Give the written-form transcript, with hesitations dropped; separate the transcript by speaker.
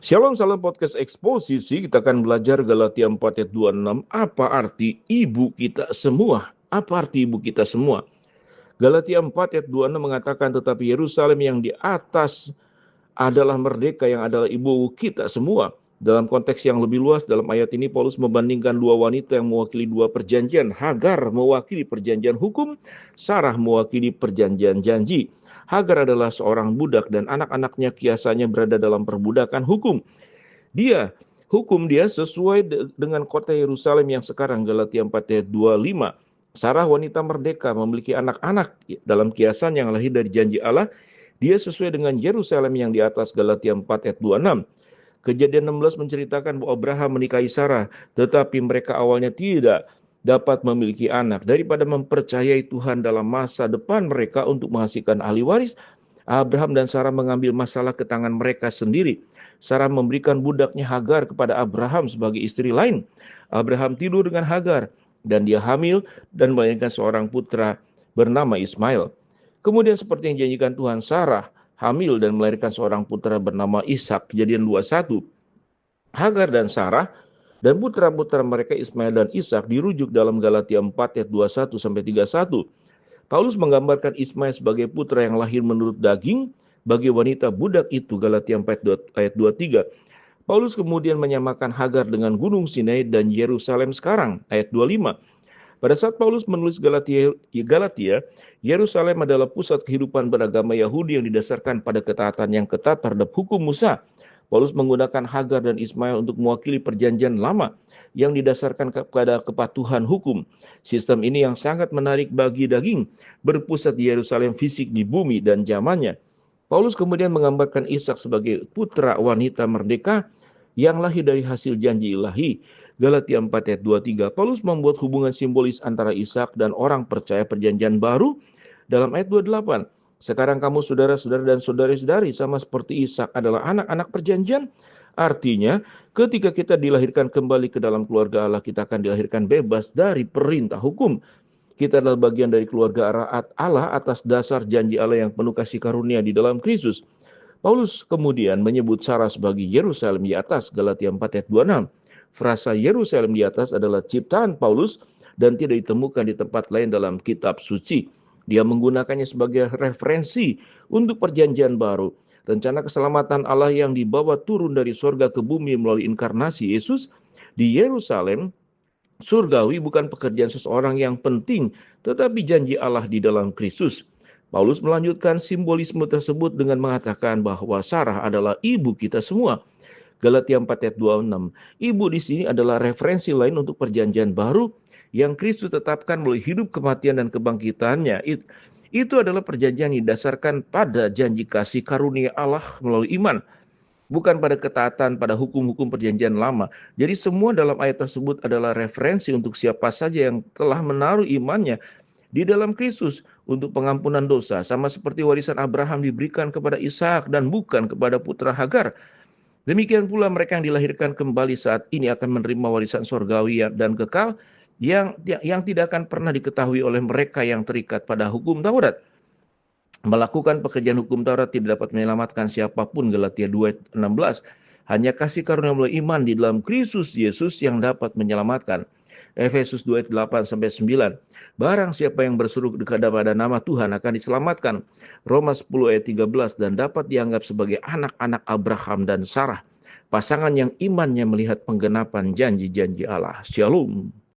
Speaker 1: Shalom salam podcast eksposisi. Kita akan belajar Galatia 4 ayat 26. Apa arti ibu kita semua? Apa arti ibu kita semua? Galatia 4 ayat 26 mengatakan, tetapi Yerusalem yang di atas adalah merdeka, yang adalah ibu kita semua. Dalam konteks yang lebih luas, dalam ayat ini Paulus membandingkan dua wanita yang mewakili dua perjanjian. Hagar mewakili perjanjian hukum, Sarah mewakili perjanjian janji. Hagar adalah seorang budak dan anak-anaknya kiasannya berada dalam perbudakan hukum. Hukum dia sesuai dengan kota Yerusalem yang sekarang, Galatia 4 ayat 25. Sarah wanita merdeka, memiliki anak-anak dalam kiasan yang lahir dari janji Allah. Dia sesuai dengan Yerusalem yang di atas, Galatia 4 ayat 26. Kejadian 16 menceritakan bahwa Abraham menikahi Sarah, tetapi mereka awalnya tidak dapat memiliki anak. Daripada mempercayai Tuhan dalam masa depan mereka untuk menghasilkan ahli waris, Abraham dan Sarah mengambil masalah ke tangan mereka sendiri. Sarah memberikan budaknya Hagar kepada Abraham sebagai istri lain. Abraham tidur dengan Hagar dan dia hamil dan melahirkan seorang putra bernama Ismail. Kemudian seperti yang dijanjikan Tuhan, Sarah hamil dan melahirkan seorang putra bernama Ishak. Kejadian 21. Hagar dan Sarah dan putra-putra mereka Ismail dan Ishak dirujuk dalam Galatia 4 ayat 21 sampai 31. Paulus menggambarkan Ismail sebagai putra yang lahir menurut daging bagi wanita budak itu, Galatia 4 ayat 23. Paulus kemudian menyamakan Hagar dengan Gunung Sinai dan Yerusalem sekarang, ayat 25. Pada saat Paulus menulis Galatia, Yerusalem adalah pusat kehidupan beragama Yahudi yang didasarkan pada ketaatan yang ketat terhadap hukum Musa. Paulus menggunakan Hagar dan Ismail untuk mewakili perjanjian lama yang didasarkan kepada kepatuhan hukum. Sistem ini yang sangat menarik bagi daging, berpusat di Yerusalem fisik di bumi dan zamannya. Paulus kemudian menggambarkan Ishak sebagai putra wanita merdeka yang lahir dari hasil janji ilahi. Galatia 4 ayat 23. Paulus membuat hubungan simbolis antara Ishak dan orang percaya perjanjian baru dalam ayat 28. Sekarang kamu saudara-saudara dan saudari-saudari sama seperti Ishak adalah anak-anak perjanjian. Artinya, ketika kita dilahirkan kembali ke dalam keluarga Allah, kita akan dilahirkan bebas dari perintah hukum. Kita adalah bagian dari keluarga Allah atas dasar janji Allah yang penuh kasih karunia di dalam Kristus. Paulus kemudian menyebut Sarah sebagai Yerusalem di atas, Galatia 4 ayat 26. Frasa Yerusalem di atas adalah ciptaan Paulus dan tidak ditemukan di tempat lain dalam kitab suci. Dia menggunakannya sebagai referensi untuk perjanjian baru. Rencana keselamatan Allah yang dibawa turun dari sorga ke bumi melalui inkarnasi Yesus di Yerusalem surgawi bukan pekerjaan seseorang yang penting, tetapi janji Allah di dalam Kristus. Paulus melanjutkan simbolisme tersebut dengan mengatakan bahwa Sarah adalah ibu kita semua. Galatia 4 ayat 26. Ibu di sini adalah referensi lain untuk perjanjian baru yang Kristus tetapkan melalui hidup, kematian, dan kebangkitannya. Itu adalah perjanjian yang didasarkan pada janji kasih karunia Allah melalui iman, bukan pada ketaatan pada hukum-hukum perjanjian lama. Jadi semua dalam ayat tersebut adalah referensi untuk siapa saja yang telah menaruh imannya di dalam Kristus untuk pengampunan dosa, sama seperti warisan Abraham diberikan kepada Ishak dan bukan kepada putra Hagar. Demikian pula mereka yang dilahirkan kembali saat ini akan menerima warisan sorgawi dan kekal yang tidak akan pernah diketahui oleh mereka yang terikat pada hukum Taurat. Melakukan pekerjaan hukum Taurat tidak dapat menyelamatkan siapapun, Galatia 2 ayat 16. Hanya kasih karunia melalui iman di dalam Kristus Yesus yang dapat menyelamatkan. Efesus 2 ayat 8 sampai 9. Barang siapa yang berseru kepada nama Tuhan akan diselamatkan. Roma 10 ayat 13. Dan dapat dianggap sebagai anak-anak Abraham dan Sarah, pasangan yang imannya melihat penggenapan janji-janji Allah. Shalom.